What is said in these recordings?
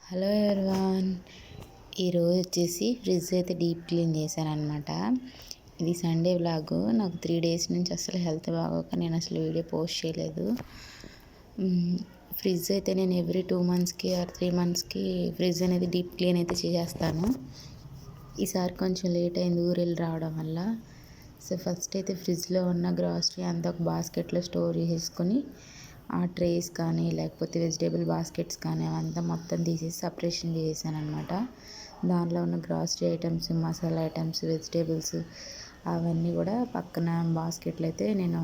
Hello everyone, ఈరోజు వచ్చేసి fridge అయితే డీప్ క్లీన్ చేశానమాట. ఇది సండే వ్లాగ్. నాకు 3 డేస్ నుంచి అసలు హెల్త్ బాగోక నేను అసలు వీడియో పోస్ట్ చేయలేదు. ఫ్రిడ్జ్ అయితే నేను ఎవ్రీ 2 మంత్స్కి ఆర్ 3 మంత్స్కి ఫ్రిడ్జ్ అనేది డీప్ క్లీన్ అయితే చేసేస్తాను. ఈసారి కొంచెం లేట్ అయింది ఊరు వెళ్ళి రావడం వల్ల. సో ఫస్ట్ అయితే ఫ్రిడ్జ్లో ఉన్న గ్రాసరీ అంతా ఒక బాస్కెట్లో స్టోర్ చేసేసుకొని ఆ ట్రేస్ కానీ లేకపోతే వెజిటేబుల్ బాస్కెట్స్ కానీ అవంతా మొత్తం తీసేసి సపరేషన్ చేసాను అనమాట. దాంట్లో ఉన్న grocery items, masala items, vegetables అవన్నీ కూడా పక్కన బాస్కెట్లో అయితే నేను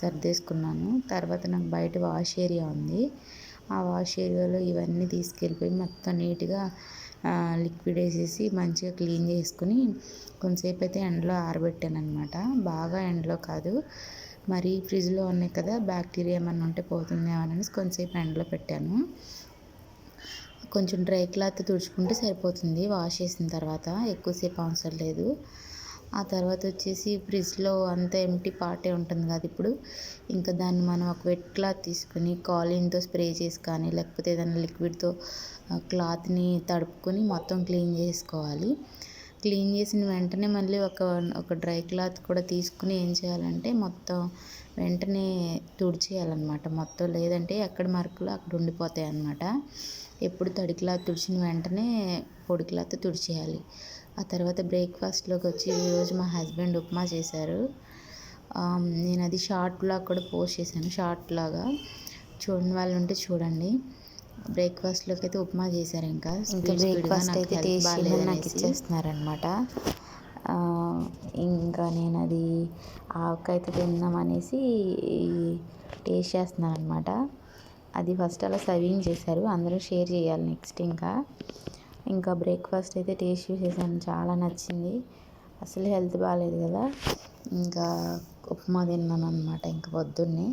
సర్దేసుకున్నాను. తర్వాత నాకు బయట వాష్ ఏరియా ఉంది. ఆ వాష్ ఏరియాలో ఇవన్నీ తీసుకెళ్ళిపోయి మొత్తం నీట్గా లిక్విడ్ వేసేసి మంచిగా క్లీన్ చేసుకుని కొంతసేపు అయితే ఎండలో ఆరబెట్టాను అనమాట. బాగా ఎండలో కాదు, మరి ఫ్రిడ్జ్లో ఉన్నాయి కదా బ్యాక్టీరియా ఏమన్నా ఉంటే పోతుందేమో అనేసి కొంచెంసేపు ఎండలో పెట్టాను. కొంచెం డ్రై క్లాత్ తుడుచుకుంటే సరిపోతుంది వాష్ చేసిన తర్వాత, ఎక్కువసేపు అవసరం లేదు. ఆ తర్వాత వచ్చేసి ఫ్రిడ్జ్లో అంత ఎంటీ పార్టే ఉంటుంది కదా, ఇప్పుడు ఇంకా దాన్ని మనం ఒక వెట్ క్లాత్ తీసుకుని కాలిన్తో స్ప్రే చేసి కానీ లేకపోతే ఏదైనా లిక్విడ్తో క్లాత్ని తడుపుకొని మొత్తం క్లీన్ చేసుకోవాలి. క్లీన్ చేసిన వెంటనే మళ్ళీ ఒక డ్రై క్లాత్ కూడా తీసుకుని ఏం చేయాలంటే మొత్తం వెంటనే తుడిచేయాలన్నమాట మొత్తం, లేదంటే ఎక్కడ మరకలు అక్కడ ఉండిపోతాయి అన్నమాట. ఎప్పుడు తడి క్లాత్ తుడిచిన వెంటనే పొడి క్లాత్ తుడిచేయాలి. ఆ తర్వాత బ్రేక్ఫాస్ట్లోకి వచ్చి ఈరోజు మా హస్బెండ్ ఉప్మా చేశారు. నేను అది షార్ట్ బ్లాగ్ కూడా పోస్ట్ చేశాను, షార్ట్ లాగా చూడని వాళ్ళు ఉంటే చూడండి. బ్రేక్ఫాస్ట్లోకి అయితే ఉప్మా చేశారు. ఇంకా బ్రేక్ఫాస్ట్ అయితే టేస్ట్ నాకు ఇచ్చేస్తున్నారనమాట. ఇంకా నేను అది ఆవకాయతో తిందామనేసి టేస్ట్ చేస్తున్నాను అనమాట. అది ఫస్ట్ అలా సర్వింగ్ చేశారు, అందరూ షేర్ చేయాలి నెక్స్ట్. ఇంకా బ్రేక్ఫాస్ట్ అయితే టేస్ట్ చేసేసాను, చాలా నచ్చింది. అసలు హెల్త్ బాగాలేదు కదా, ఇంకా ఉప్మా తిన్నాను అనమాట. ఇంకా పొద్దున్నే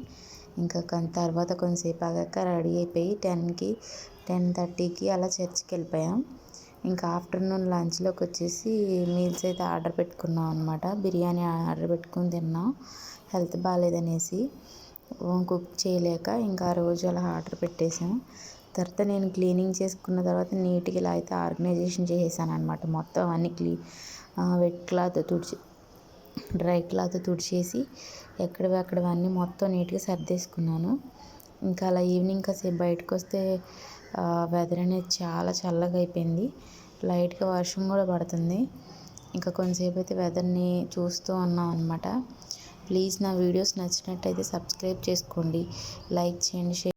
ఇంకా తర్వాత కొంతసేపు ఆగాక రెడీ అయిపోయి 10:30కి అలా చర్చ్కి వెళ్ళిపోయాం. ఇంకా ఆఫ్టర్నూన్ లంచ్లోకి వచ్చేసి మీల్స్ అయితే ఆర్డర్ పెట్టుకున్నాం అనమాట. బిర్యానీ ఆర్డర్ పెట్టుకుని తిన్నాం, హెల్త్ బాగాలేదనేసి కుక్ చేయలేక ఇంకా ఆ రోజు అలా ఆర్డర్ పెట్టేసాం. తర్వాత నేను క్లీనింగ్ చేసుకున్న తర్వాత నీట్గా ఇలా అయితే ఆర్గనైజేషన్ చేసేసాను అనమాట. మొత్తం అన్ని వెట్ క్లాత్ డ్రై క్లాత్ తుడిచేసి ఎక్కడవన్నీ మొత్తం నీట్గా సర్దేసుకున్నాను. ఇంకా అలా ఈవినింగ్ కాసేపు బయటకు వస్తే వెదర్ అనేది చాలా చల్లగా అయిపోయింది, లైట్గా వర్షం కూడా పడుతుంది. ఇంకా కొంతసేపు అయితే వెదర్ని చూస్తూ ఉన్నాం అనమాట. ప్లీజ్ నా వీడియోస్ నచ్చినట్టయితే సబ్స్క్రైబ్ చేసుకోండి, లైక్ చేయండి, షేర్